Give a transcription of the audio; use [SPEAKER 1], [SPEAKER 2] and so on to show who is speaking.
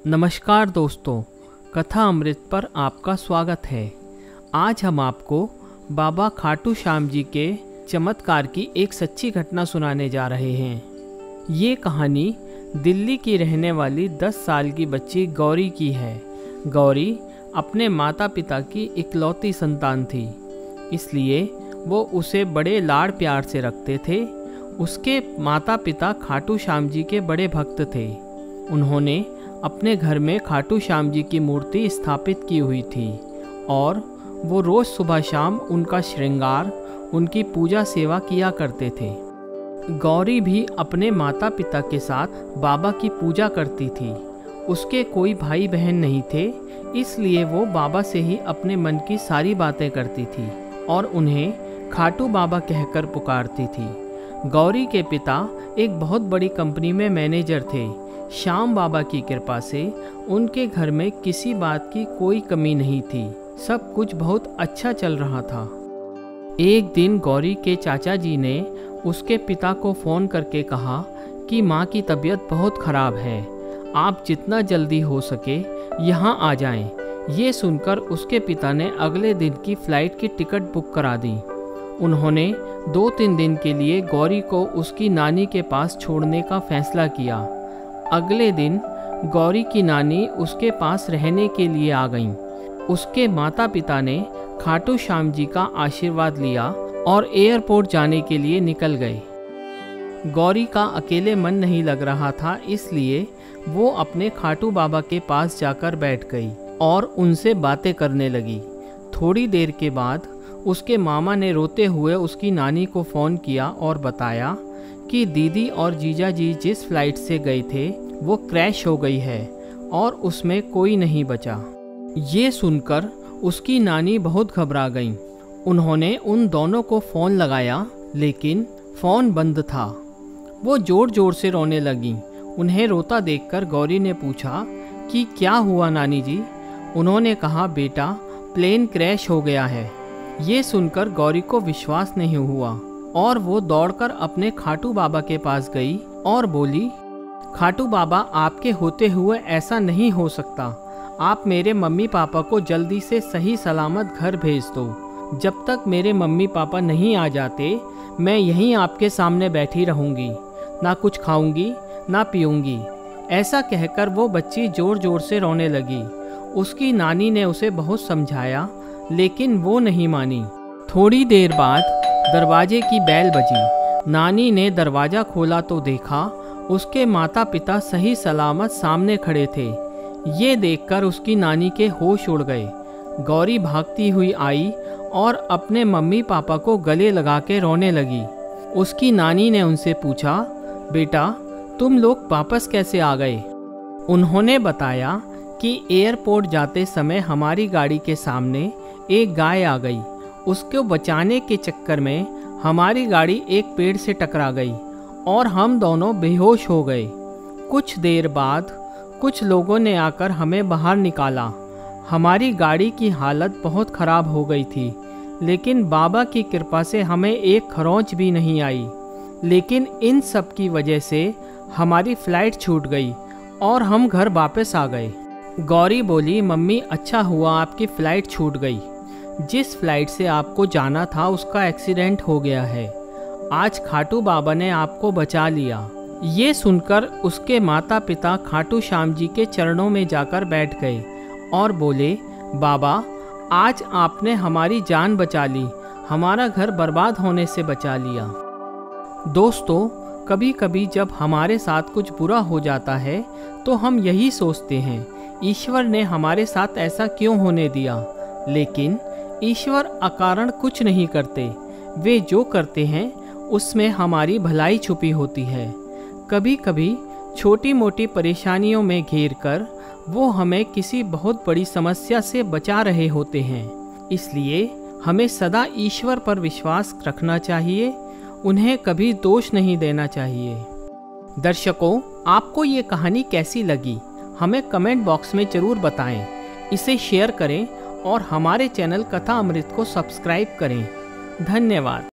[SPEAKER 1] नमस्कार दोस्तों, कथा अमृत पर आपका स्वागत है। आज हम आपको बाबा खाटू श्याम जी के चमत्कार की एक सच्ची घटना सुनाने जा रहे हैं। ये कहानी दिल्ली की रहने वाली 10 साल की बच्ची गौरी की है। गौरी अपने माता पिता की इकलौती संतान थी, इसलिए वो उसे बड़े लाड़ प्यार से रखते थे। उसके माता पिता खाटू श्याम जी के बड़े भक्त थे। उन्होंने अपने घर में खाटू श्याम जी की मूर्ति स्थापित की हुई थी और वो रोज़ सुबह शाम उनका श्रृंगार, उनकी पूजा सेवा किया करते थे। गौरी भी अपने माता पिता के साथ बाबा की पूजा करती थी। उसके कोई भाई बहन नहीं थे, इसलिए वो बाबा से ही अपने मन की सारी बातें करती थी और उन्हें खाटू बाबा कहकर पुकारती थी। गौरी के पिता एक बहुत बड़ी कंपनी में मैनेजर थे। श्याम बाबा की कृपा से उनके घर में किसी बात की कोई कमी नहीं थी। सब कुछ बहुत अच्छा चल रहा था। एक दिन गौरी के चाचा जी ने उसके पिता को फ़ोन करके कहा कि माँ की तबीयत बहुत ख़राब है, आप जितना जल्दी हो सके यहाँ आ जाएं। ये सुनकर उसके पिता ने अगले दिन की फ़्लाइट की टिकट बुक करा दी। उन्होंने 2-3 दिन के लिए गौरी को उसकी नानी के पास छोड़ने का फैसला किया। अगले दिन गौरी की नानी उसके पास रहने के लिए आ गईं। उसके माता पिता ने खाटू श्याम जी का आशीर्वाद लिया और एयरपोर्ट जाने के लिए निकल गए। गौरी का अकेले मन नहीं लग रहा था, इसलिए वो अपने खाटू बाबा के पास जाकर बैठ गई और उनसे बातें करने लगी। थोड़ी देर के बाद उसके मामा ने रोते हुए उसकी नानी को फ़ोन किया और बताया कि दीदी और जीजा जी जिस फ्लाइट से गए थे वो क्रैश हो गई है और उसमें कोई नहीं बचा। ये सुनकर उसकी नानी बहुत घबरा गईं। उन्होंने उन दोनों को फ़ोन लगाया, लेकिन फ़ोन बंद था। वो ज़ोर ज़ोर से रोने लगीं। उन्हें रोता देखकर गौरी ने पूछा कि क्या हुआ नानी जी? उन्होंने कहा, बेटा प्लेन क्रैश हो गया है। ये सुनकर गौरी को विश्वास नहीं हुआ और वो दौड़कर अपने खाटू बाबा के पास गई और बोली, खाटू बाबा, आपके होते हुए ऐसा नहीं हो सकता। आप मेरे मम्मी पापा को जल्दी से सही सलामत घर भेज दो। जब तक मेरे मम्मी पापा नहीं आ जाते मैं यहीं आपके सामने बैठी रहूँगी, ना कुछ खाऊंगी ना पीऊँगी। ऐसा कहकर वो बच्ची ज़ोर ज़ोर से रोने लगी। उसकी नानी ने उसे बहुत समझाया, लेकिन वो नहीं मानी। थोड़ी देर बाद दरवाजे की बेल बजी। नानी ने दरवाज़ा खोला तो देखा उसके माता पिता सही सलामत सामने खड़े थे। ये देखकर उसकी नानी के होश उड़ गए। गौरी भागती हुई आई और अपने मम्मी पापा को गले लगा के रोने लगी। उसकी नानी ने उनसे पूछा, बेटा तुम लोग वापस कैसे आ गए? उन्होंने बताया कि एयरपोर्ट जाते समय हमारी गाड़ी के सामने एक गाय आ गई। उसको बचाने के चक्कर में हमारी गाड़ी एक पेड़ से टकरा गई और हम दोनों बेहोश हो गए। कुछ देर बाद कुछ लोगों ने आकर हमें बाहर निकाला। हमारी गाड़ी की हालत बहुत ख़राब हो गई थी, लेकिन बाबा की कृपा से हमें एक खरोंच भी नहीं आई। लेकिन इन सब की वजह से हमारी फ़्लाइट छूट गई और हम घर वापस आ गए। गौरी बोली, मम्मी अच्छा हुआ आपकी फ़्लाइट छूट गई। जिस फ्लाइट से आपको जाना था उसका एक्सीडेंट हो गया है। आज खाटू बाबा ने आपको बचा लिया। ये सुनकर उसके माता पिता खाटू श्याम जी के चरणों में जाकर बैठ गए और बोले, बाबा आज आपने हमारी जान बचा ली, हमारा घर बर्बाद होने से बचा लिया। दोस्तों, कभी कभी जब हमारे साथ कुछ बुरा हो जाता है तो हम यही सोचते हैं, ईश्वर ने हमारे साथ ऐसा क्यों होने दिया? लेकिन ईश्वर अकारण कुछ नहीं करते। वे जो करते हैं उसमें हमारी भलाई छुपी होती है। कभी कभी छोटी मोटी परेशानियों में घेर कर वो हमें किसी बहुत बड़ी समस्या से बचा रहे होते हैं। इसलिए हमें सदा ईश्वर पर विश्वास रखना चाहिए, उन्हें कभी दोष नहीं देना चाहिए। दर्शकों, आपको ये कहानी कैसी लगी हमें कमेंट बॉक्स में ज़रूर बताएं। इसे शेयर करें और हमारे चैनल कथा अमृत को सब्सक्राइब करें। धन्यवाद।